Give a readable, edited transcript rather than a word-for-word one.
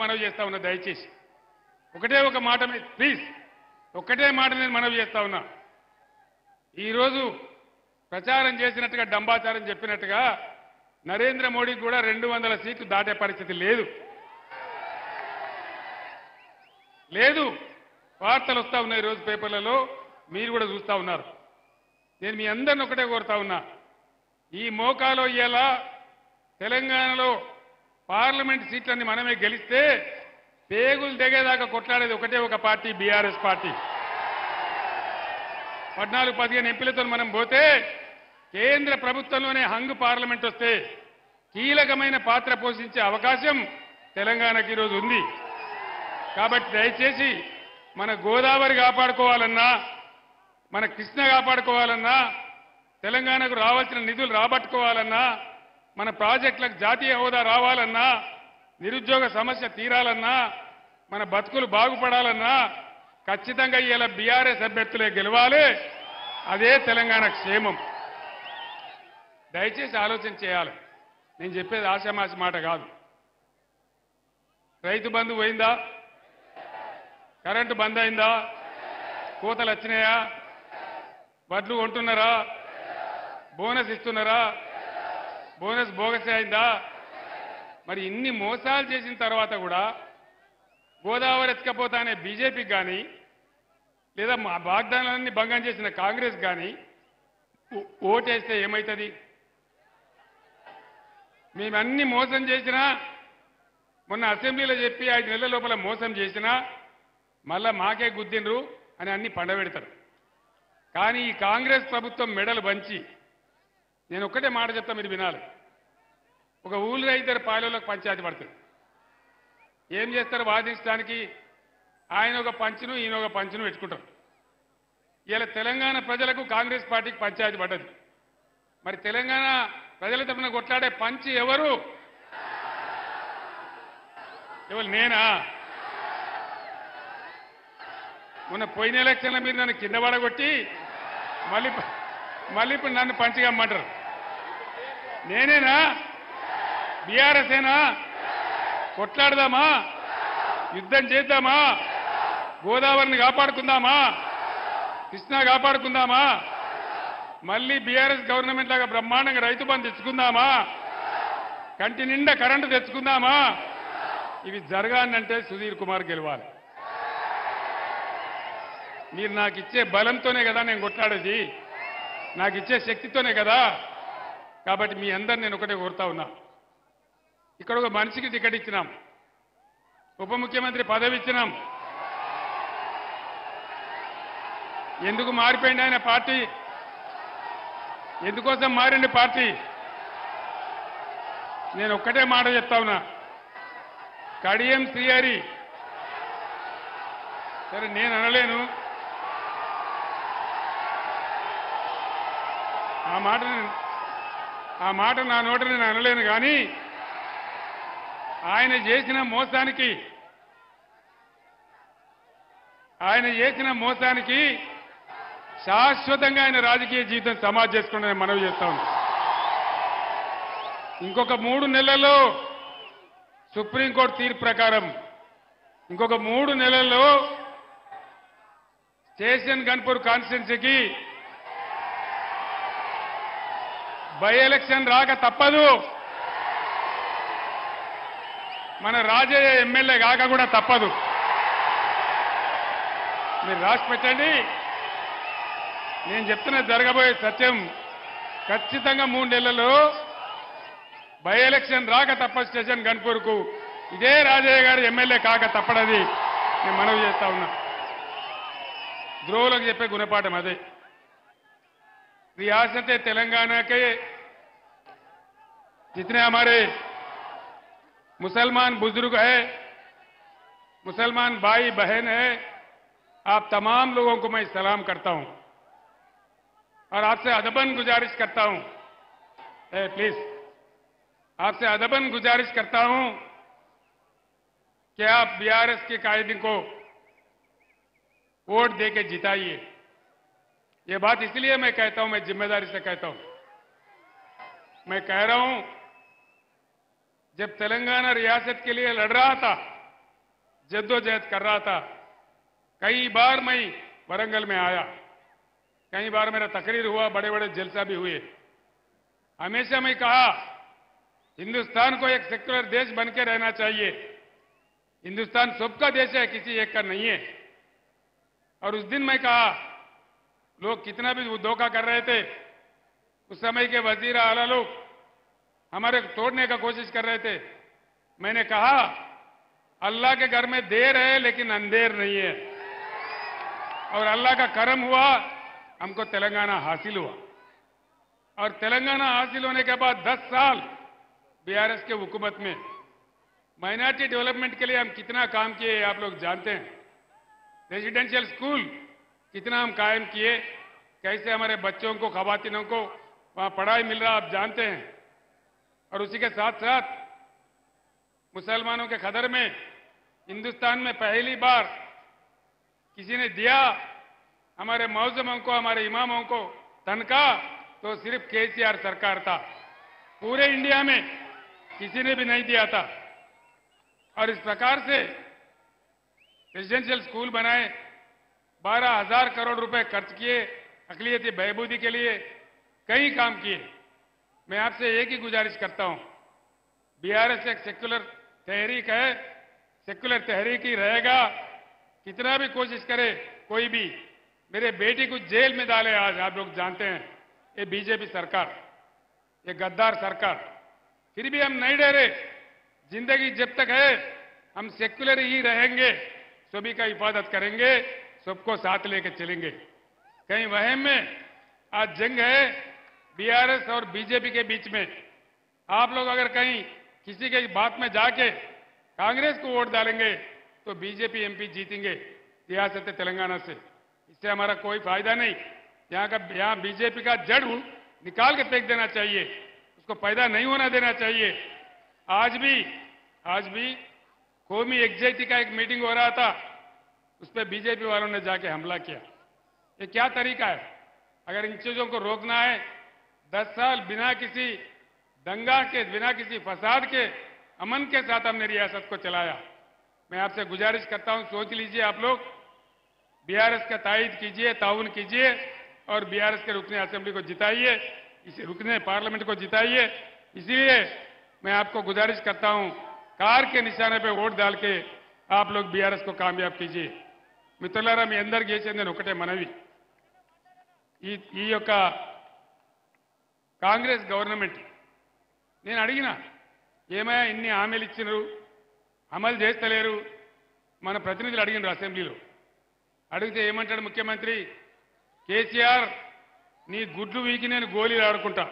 మనవి చేస్తా ఉన్నా. దయచేసి ఒకటే ఒక మాట ప్లీజ్, ఒక్కటే మాట నేను మనవి చేస్తా ఉన్నా. ఈరోజు ప్రచారం చేసినట్టుగా డంబాచారం చెప్పినట్టుగా నరేంద్ర మోడీకి కూడా 200 సీట్లు దాటే పరిస్థితి లేదు. వార్తలు వస్తా ఉన్నాయి ఈరోజు పేపర్లలో, మీరు కూడా చూస్తా ఉన్నారు. నేను మీ అందరిని ఒకటే కోరుతా ఉన్నా, ఈ మోకాలో ఇయ్యాల తెలంగాణలో పార్లమెంట్ సీట్లన్నీ మనమే గెలిస్తే పేగులు దిగేదాకా కొట్లాడేది ఒకటే ఒక పార్టీ, బీఆర్ఎస్ పార్టీ. 14-15 ఎంపీలతో మనం పోతే కేంద్ర ప్రభుత్వంలోనే హంగ్ పార్లమెంట్ వస్తే కీలకమైన పాత్ర పోషించే అవకాశం తెలంగాణకి ఈరోజు ఉంది. కాబట్టి దయచేసి మన గోదావరి కాపాడుకోవాలన్నా, మన కృష్ణ కాపాడుకోవాలన్నా, తెలంగాణకు రావాల్సిన నిధులు రాబట్టుకోవాలన్నా, మన ప్రాజెక్టులకు జాతీయ హోదా రావాలన్నా, నిరుద్యోగ సమస్య తీరాలన్నా, మన బతుకులు బాగుపడాలన్నా ఖచ్చితంగా ఇలా బీఆర్ఎస్ అభ్యర్థులే గెలవాలి. అదే తెలంగాణ క్షేమం. దయచేసి ఆలోచన చేయాలి. నేను చెప్పేది ఆశామాషి మాట కాదు. రైతు బంధు పోయిందా? కరెంటు బంద్ అయిందా? కోతలు వచ్చినాయా? వడ్లు కొంటున్నారా? బోనస్ ఇస్తున్నారా? బోనస్ బోగస్ అయిందా? మరి ఇన్ని మోసాలు చేసిన తర్వాత కూడా గోదావరి ఎత్తుకపోతా అనే బీజేపీకి కానీ, లేదా మా వాగ్దానాలన్నీ భంగం చేసిన కాంగ్రెస్ కానీ ఓటేస్తే ఏమవుతుంది? మేమన్నీ మోసం చేసినా, మొన్న అసెంబ్లీలో చెప్పి 5 నెలల లోపల మోసం చేసినా మళ్ళా మాకే గుద్దిండ్రు అని అన్ని పండబెడతారు. కానీ ఈ కాంగ్రెస్ ప్రభుత్వం మెడలు వంచి, నేను ఒక్కటే మాట చెప్తా, మీరు వినాలి. ఒక ఊళ్ళో 2 పాలెలకు పంచాయతీ పడుతుంది. ఏం చేస్తారు? వాదించడానికి ఆయన ఒక పంచును, ఈయన ఒక పంచును పెట్టుకుంటారు. ఇలా తెలంగాణ ప్రజలకు కాంగ్రెస్ పార్టీకి పంచాయతీ పడ్డది. మరి తెలంగాణ ప్రజల తరఫున కొట్లాడే పంచి ఎవరు? నేనా? మొన్న పోయిన ఎలక్షన్ల మీరు నన్ను కింద పడగొట్టి మళ్ళీ ఇప్పుడు నన్ను పంచిగా అమ్మంటారు. నేనేనా? బీఆర్ఎస్ ఏనా? కొట్లాడదామా? యుద్ధం చేద్దామా? గోదావరిని కాపాడుకుందామా? కృష్ణా కాపాడుకుందామా? మళ్ళీ బీఆర్ఎస్ గవర్నమెంట్ లాగా బ్రహ్మాండంగా రైతు బంధు తెచ్చుకుందామా? కంటి నిండా కరెంటు తెచ్చుకుందామా? ఇవి జరగాలంటే సుధీర్ కుమార్ గెలవాలి. మీరు నాకు ఇచ్చే బలంతోనే కదా నేను కొట్లాడేది, నాకు ఇచ్చే శక్తితోనే కదా. కాబట్టి మీ అందరు నేను ఒకటే కోరుతా ఉన్నా, ఇక్కడ ఒక మనిషికి టికెట్ ఇచ్చినాం, ఉప ముఖ్యమంత్రి పదవి ఇచ్చినాం. ఎందుకు మారిపోయింది ఆయన పార్టీ? ఎందుకోసం మారింది పార్టీ? నేను ఒక్కటే మాట చెప్తా ఉన్నా, కడియం శ్రీహరి సరే నేను అనలేను, ఆ మాట నా నోట నేను అనలేను. కానీ ఆయన చేసిన మోసానికి శాశ్వతంగా ఆయన రాజకీయ జీవితం సమాధి చేసుకుంటే మనవి చేస్తా ఉన్నా. ఇంకొక 3 నెలల్లో సుప్రీంకోర్టు తీర్పు ప్రకారం ఇంకొక 3 నెలల్లో స్టేషన్ గన్పూర్ కాన్స్టిట్యున్సీకి బై ఎలక్షన్ రాక తప్పదు. మన రాజయ్య ఎమ్మెల్యే కాక కూడా తప్పదు. మీరు రాసి పెట్టండి. నేను చెప్తున్న జరగబోయే సత్యం. ఖచ్చితంగా 3 నెలల్లో బై ఎలక్షన్ రాక తప్ప స్టేషన్ గన్పూర్కు ఇదే రాజయ్య గారు ఎమ్మెల్యే కాక తప్పడది నేను మనవి చేస్తా ఉన్నా. ద్రోవులకు చెప్పే గుణపాఠం అదే. रियासत तेलंगाना के जितने हमारे मुसलमान बुजुर्ग हैं, मुसलमान भाई बहन हैं, आप तमाम लोगों को मैं सलाम करता हूं और आपसे अदबन गुजारिश करता हूं, प्लीज आपसे अदबन गुजारिश करता हूं कि आप बीआरएस के कायदे को वोट देके जिताइए। ये बात इसलिए मैं कहता हूं, मैं जिम्मेदारी से कहता हूं। मैं कह रहा हूं, जब तेलंगाना रियासत के लिए लड़ रहा था जद्दोजहद कर रहा था। कई बार मैं वरंगल में आया, कई बार मेरा तकरीर हुआ, बड़े बड़े जलसा भी हुए। हमेशा मैं कहा हिंदुस्तान को एक सेक्युलर देश बन के रहना चाहिए। हिंदुस्तान सबका देश है, किसी एक का नहीं है। और उस दिन मैं कहा, लोग कितना भी धोखा कर रहे थे, उस समय के वजीर आला लोग हमारे तोड़ने का कोशिश कर रहे थे। मैंने कहा अल्लाह के घर में देर है लेकिन अंधेर नहीं है, और अल्लाह का करम हुआ, हमको तेलंगाना हासिल हुआ। और तेलंगाना हासिल होने के बाद 10 साल बीआरएस के हुकूमत में माइनॉरिटी डेवलपमेंट के लिए हम कितना काम किए आप लोग जानते हैं। रेजिडेंशियल स्कूल कितना हम कायम किए, कैसे हमारे बच्चों को, खवातीनों को वहां पढ़ाई मिल रहा आप जानते हैं। और उसी के साथ साथ मुसलमानों के खदर में हिंदुस्तान में पहली बार किसी ने दिया हमारे मौजमों को, हमारे इमामों को तनख्वाह, तो सिर्फ केसीआर सरकार था। पूरे इंडिया में किसी ने भी नहीं दिया था। और इस प्रकार से रेजिडेंशियल स्कूल बनाए, 12,000 करोड़ रुपए खर्च किए, अकलियती बहबूदी के लिए कई काम किए। मैं आपसे एक ही गुजारिश करता हूं, बीआरएस एक सेक्युलर तहरीक है, सेक्युलर तहरीक ही रहेगा। कितना भी कोशिश करे कोई भी, मेरे बेटी को जेल में डाले आज आप लोग जानते हैं, ये बीजेपी सरकार, ये गद्दार सरकार, फिर भी हम नहीं डरे। जिंदगी जब तक है हम सेक्युलर ही रहेंगे, सभी का हिफाजत करेंगे, सबको साथ लेके चलेंगे। कहीं वहम में आज जंग है बीआरएस और बीजेपी के बीच में। आप लोग अगर कहीं किसी के बात में जाके कांग्रेस को वोट डालेंगे तो बीजेपी एमपी जीतेंगे रियासत तेलंगाना से, इससे हमारा कोई फायदा नहीं। यहाँ बीजेपी का जड़ निकाल के फेंक देना चाहिए, उसको पैदा नहीं होना देना चाहिए। आज भी कौमी एग्जैक्टी का एक मीटिंग हो रहा था, उस पर बीजेपी वालों ने जाके हमला किया। ये क्या तरीका है? अगर इन चीजों को रोकना है, 10 साल बिना किसी दंगा के, बिना किसी फसाद के, अमन के साथ हमने रियासत को चलाया। मैं आपसे गुजारिश करता हूं, सोच लीजिए आप लोग, बीआरएस का तायद कीजिए, ताउन कीजिए और बीआरएस के रुकने असेंबली को जिताइए, इसे रुकने पार्लियामेंट को जिताइए। इसलिए मैं आपको गुजारिश करता हूं, कार के निशाने पे वोट डाल के आप लोग बीआरएस को कामयाब कीजिए। మిత్రులారా, మీ అందరికీ చేసేది నేను ఒకటే మనవి, ఈ యొక్క కాంగ్రెస్ గవర్నమెంట్ నేను అడిగినా, ఏమయ్యా ఇన్ని హామీలు ఇచ్చినారు, అమలు చేస్తలేరు? మన ప్రతినిధులు అడిగినారు అసెంబ్లీలో. అడిగితే ఏమంటాడు ముఖ్యమంత్రి, కేసీఆర్ నీ గుడ్లు వీకి నేను గోళీలు ఆడుకుంటా,